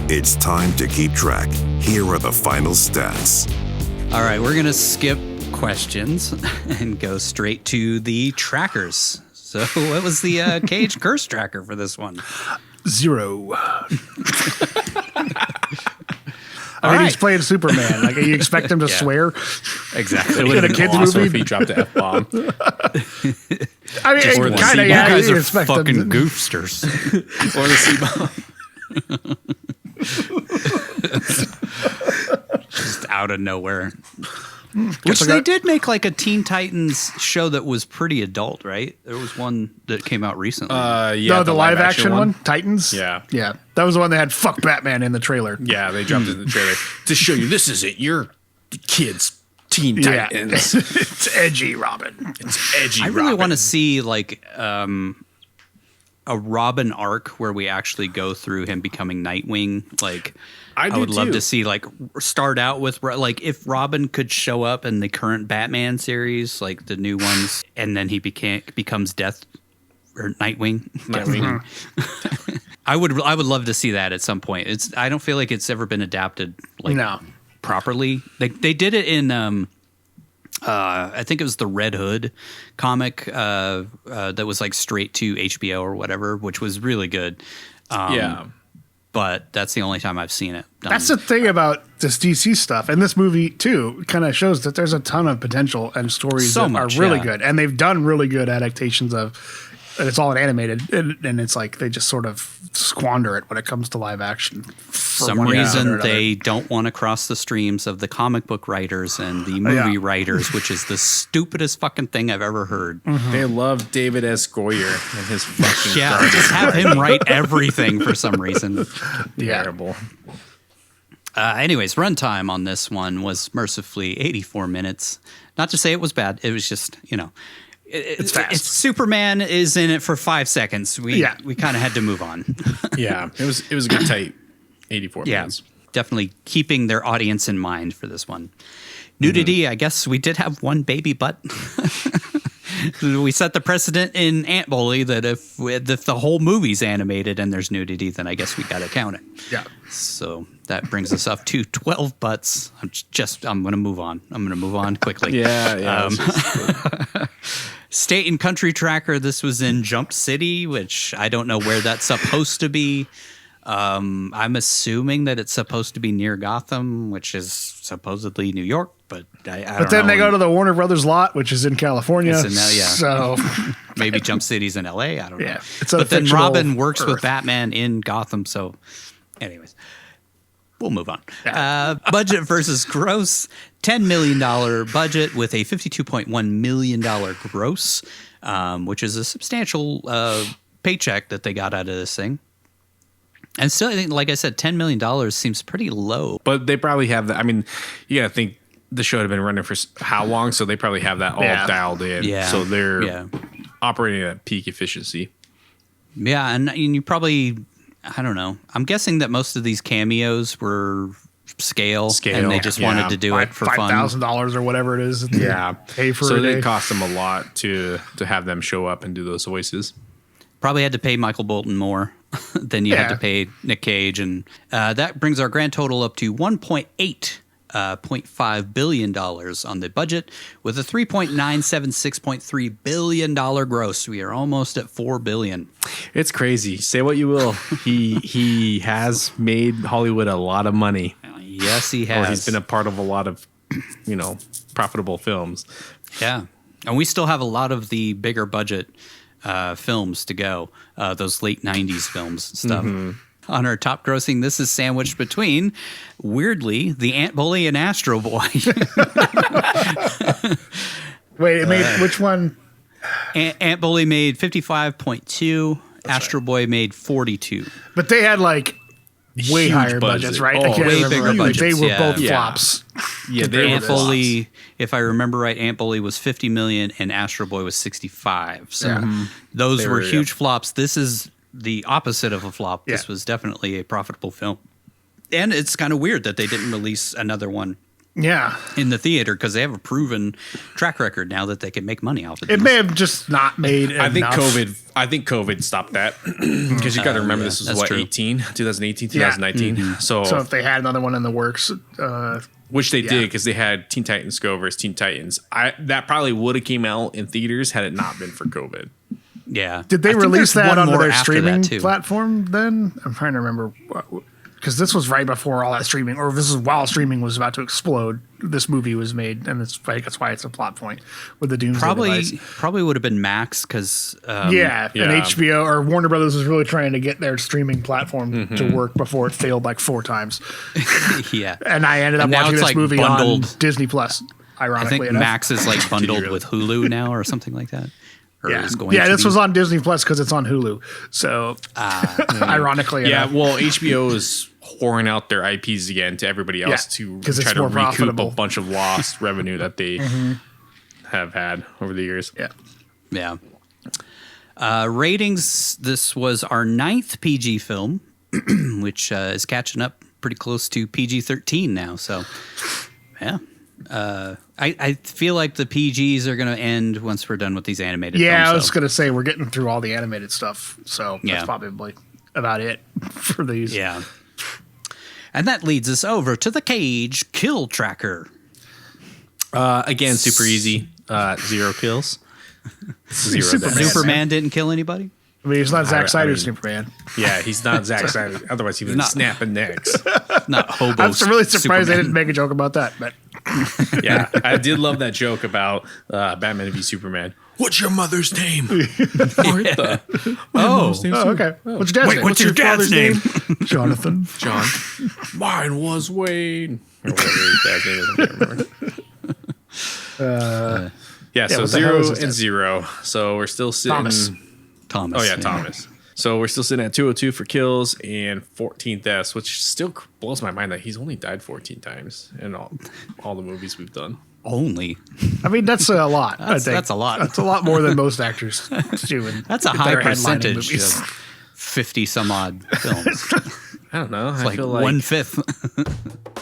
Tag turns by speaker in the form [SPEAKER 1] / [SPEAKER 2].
[SPEAKER 1] It's time to keep track. Here are the final stats.
[SPEAKER 2] All right, we're going to skip questions and go straight to the trackers. So what was the Cage curse tracker for this one?
[SPEAKER 3] 0. He's playing Superman. Like, you expect him to swear?
[SPEAKER 2] Exactly.
[SPEAKER 4] It would have been awesome if he dropped the F-bomb.
[SPEAKER 3] I mean, kind of,
[SPEAKER 2] you guys are
[SPEAKER 3] expect
[SPEAKER 2] fucking
[SPEAKER 3] him to,
[SPEAKER 2] goofsters.
[SPEAKER 4] Or the C-bomb.
[SPEAKER 2] Just out of nowhere. Which they did make like a Teen Titans show that was pretty adult, right? There was one that came out recently.
[SPEAKER 4] Yeah,
[SPEAKER 3] the live action one, Titans.
[SPEAKER 4] Yeah.
[SPEAKER 3] That was the one that had "fuck Batman" in the trailer.
[SPEAKER 4] Yeah, they dropped it in the trailer to show you this isn't your kids' Teen Titans.
[SPEAKER 3] It's edgy, Robin.
[SPEAKER 4] It's edgy.
[SPEAKER 2] I really want to see like a Robin arc where we actually go through him becoming Nightwing. Like, I would love to see like start out with like if Robin could show up in the current Batman series, like the new ones, and then he becomes Death or Nightwing. I would love to see that at some point. I don't feel like it's ever been adapted like properly. They did it in I think it was the Red Hood comic that was like straight to HBO or whatever, which was really good. But that's the only time I've seen it done.
[SPEAKER 3] That's the thing about this DC stuff, and this movie too kind of shows that there's a ton of potential and stories that are really good, and they've done really good adaptations of. And it's all animated, and it's like they just sort of squander it when it comes to live action. For
[SPEAKER 2] some reason they don't want to cross the streams of the comic book writers and the movie writers, which is the stupidest fucking thing I've ever heard.
[SPEAKER 4] They love David S. Goyer and his fucking
[SPEAKER 2] just have him write everything for some reason.
[SPEAKER 4] Terrible.
[SPEAKER 2] Anyways, runtime on this one was mercifully 84 minutes. Not to say it was bad. It was just, it's fast. Superman is in it for 5 seconds. We kind of had to move on.
[SPEAKER 4] It was a good tight 84 minutes.
[SPEAKER 2] Definitely keeping their audience in mind for this one. Nudity, I guess we did have one baby butt. We set the precedent in Ant Bully that if the whole movie's animated and there's nudity, then I guess we got to count it. Yeah. So that brings us up to 12 butts. I'm going to move on. I'm going to move on quickly. State and country tracker. This was in Jump City, which I don't know where that's supposed to be. I'm assuming that it's supposed to be near Gotham, which is supposedly New York, but I don't know.
[SPEAKER 3] But then they go to the Warner Brothers lot, which is in California. So
[SPEAKER 2] maybe Jump City's in LA. I don't know.
[SPEAKER 3] But
[SPEAKER 2] then Robin works with Batman in Gotham. So anyways, we'll move on. Budget versus gross. $10 million budget with a $52.1 million gross, which is a substantial paycheck that they got out of this thing. And still, I think, like I said, $10 million seems pretty low.
[SPEAKER 4] But they probably have that. I mean, you got to think the show had been running for how long, so they probably have that all dialed in.
[SPEAKER 2] Yeah.
[SPEAKER 4] So they're operating at peak efficiency.
[SPEAKER 2] Yeah, and you probably, I don't know. I'm guessing that most of these cameos were scale and they just wanted to do it for fun.
[SPEAKER 3] $5,000 or whatever it is. Pay for
[SPEAKER 4] so
[SPEAKER 3] a day.
[SPEAKER 4] it cost them a lot to have them show up and do those voices.
[SPEAKER 2] Probably had to pay Michael Bolton more than you had to pay Nick Cage. And that brings our grand total up to $1.5 billion on the budget with a $3.976.3 billion gross. We are almost at $4 billion.
[SPEAKER 4] It's crazy. Say what you will. He has made Hollywood a lot of money.
[SPEAKER 2] Yes, he has.
[SPEAKER 4] Or he's been a part of a lot of, profitable films.
[SPEAKER 2] Yeah. And we still have a lot of the bigger budget films to go, those late 90s films stuff. On our top grossing, this is sandwiched between, weirdly, The Ant Bully and Astro Boy.
[SPEAKER 3] Wait, it made which one?
[SPEAKER 2] Ant Bully made 55.2, Astro Boy made 42.
[SPEAKER 3] But they had like way higher budgets, right? I can't
[SPEAKER 2] way
[SPEAKER 3] remember.
[SPEAKER 2] bigger budgets.
[SPEAKER 3] They were both flops.
[SPEAKER 4] Yeah, they
[SPEAKER 2] Ant Bully, if I remember right, Ant Bully was 50 million and Astro Boy was 65. So those were huge flops. This is the opposite of a flop. This was definitely a profitable film. And it's kind of weird that they didn't release another one
[SPEAKER 3] Yeah.
[SPEAKER 2] in the theater because they have a proven track record now that they can make money off of
[SPEAKER 3] it. May have just not made
[SPEAKER 4] I think
[SPEAKER 3] enough.
[SPEAKER 4] COVID stopped that because you got to remember this was what,
[SPEAKER 2] true.
[SPEAKER 4] 2018, 2019.
[SPEAKER 2] Mm-hmm.
[SPEAKER 4] So
[SPEAKER 3] if they had another one in the works,
[SPEAKER 4] which they did because they had Teen Titans Go versus Teen Titans. That probably would have came out in theaters had it not been for COVID.
[SPEAKER 2] Yeah.
[SPEAKER 3] did they
[SPEAKER 2] I think
[SPEAKER 3] release
[SPEAKER 2] there's
[SPEAKER 3] that
[SPEAKER 2] one
[SPEAKER 3] on
[SPEAKER 2] more
[SPEAKER 3] their
[SPEAKER 2] after
[SPEAKER 3] streaming
[SPEAKER 2] that, too.
[SPEAKER 3] platform then? I'm trying to remember. Because this was right before all that streaming, or this is while streaming was about to explode. This movie was made, and that's why it's a plot point with the Doomsday device.
[SPEAKER 2] Probably would have been Max because
[SPEAKER 3] And HBO or Warner Brothers was really trying to get their streaming platform to work before it failed like 4 times.
[SPEAKER 2] yeah.
[SPEAKER 3] And I ended up
[SPEAKER 2] now
[SPEAKER 3] watching
[SPEAKER 2] it's
[SPEAKER 3] this
[SPEAKER 2] like
[SPEAKER 3] movie
[SPEAKER 2] bundled.
[SPEAKER 3] on Disney Plus.
[SPEAKER 2] I
[SPEAKER 3] Ironically
[SPEAKER 2] think
[SPEAKER 3] enough.
[SPEAKER 2] Max is like bundled with Hulu now or something like that. Or
[SPEAKER 3] Yeah,
[SPEAKER 2] is going to
[SPEAKER 3] this
[SPEAKER 2] be.
[SPEAKER 3] was on Disney Plus because it's on Hulu. So, ironically enough.
[SPEAKER 4] Well, HBO is whoring out their IPs again to everybody else to
[SPEAKER 3] 'cause it's
[SPEAKER 4] try to
[SPEAKER 3] more
[SPEAKER 4] recoup
[SPEAKER 3] profitable.
[SPEAKER 4] a bunch of lost revenue that they have had over the years.
[SPEAKER 3] Yeah.
[SPEAKER 2] Ratings. This was our 9th PG film, which is catching up pretty close to PG-13 now. So, yeah. I feel like the PGs are going to end once we're done with these animated films.
[SPEAKER 3] Yeah, I was going to say we're getting through all the animated stuff. So,
[SPEAKER 2] Yeah.
[SPEAKER 3] that's probably about it for these.
[SPEAKER 2] Yeah. And that leads us over to the Cage Kill Tracker.
[SPEAKER 4] Again, super easy. 0 kills. 0 deaths.
[SPEAKER 2] Superman didn't kill anybody?
[SPEAKER 3] I mean, he's not Zack
[SPEAKER 4] I
[SPEAKER 3] Snyder's
[SPEAKER 4] mean-
[SPEAKER 3] Superman.
[SPEAKER 4] Yeah, he's not Zack Snyder. Otherwise, he would be
[SPEAKER 2] not-
[SPEAKER 4] snapping necks.
[SPEAKER 2] Not hobo
[SPEAKER 3] I'm really surprised
[SPEAKER 2] Superman.
[SPEAKER 3] they didn't make a joke about that. But
[SPEAKER 4] Yeah, I did love that joke about Batman v Superman. What's your mother's name? Martha.
[SPEAKER 2] Oh,
[SPEAKER 3] okay. What's your dad's name?
[SPEAKER 2] what's your dad's
[SPEAKER 3] father's name? Jonathan.
[SPEAKER 4] John. Mine was Wayne. Or whatever his dad's name is. I can't remember. Yeah, so
[SPEAKER 3] what the hell
[SPEAKER 4] 0
[SPEAKER 3] is his
[SPEAKER 4] and
[SPEAKER 3] name?
[SPEAKER 4] 0. So we're still sitting.
[SPEAKER 2] Thomas.
[SPEAKER 4] Oh, yeah, Thomas. So we're still sitting at 202 for kills and 14 deaths, which still blows my mind that he's only died 14 times in all the movies we've done.
[SPEAKER 2] Only.
[SPEAKER 3] I mean, that's a lot. I think.
[SPEAKER 2] That's a lot.
[SPEAKER 3] That's a lot more than most actors do.
[SPEAKER 2] That's a
[SPEAKER 3] if
[SPEAKER 2] high
[SPEAKER 3] they're headlining
[SPEAKER 2] percentage
[SPEAKER 3] movies.
[SPEAKER 2] of 50 some odd films.
[SPEAKER 4] I don't know. I
[SPEAKER 2] Like
[SPEAKER 4] feel like
[SPEAKER 2] 1/5.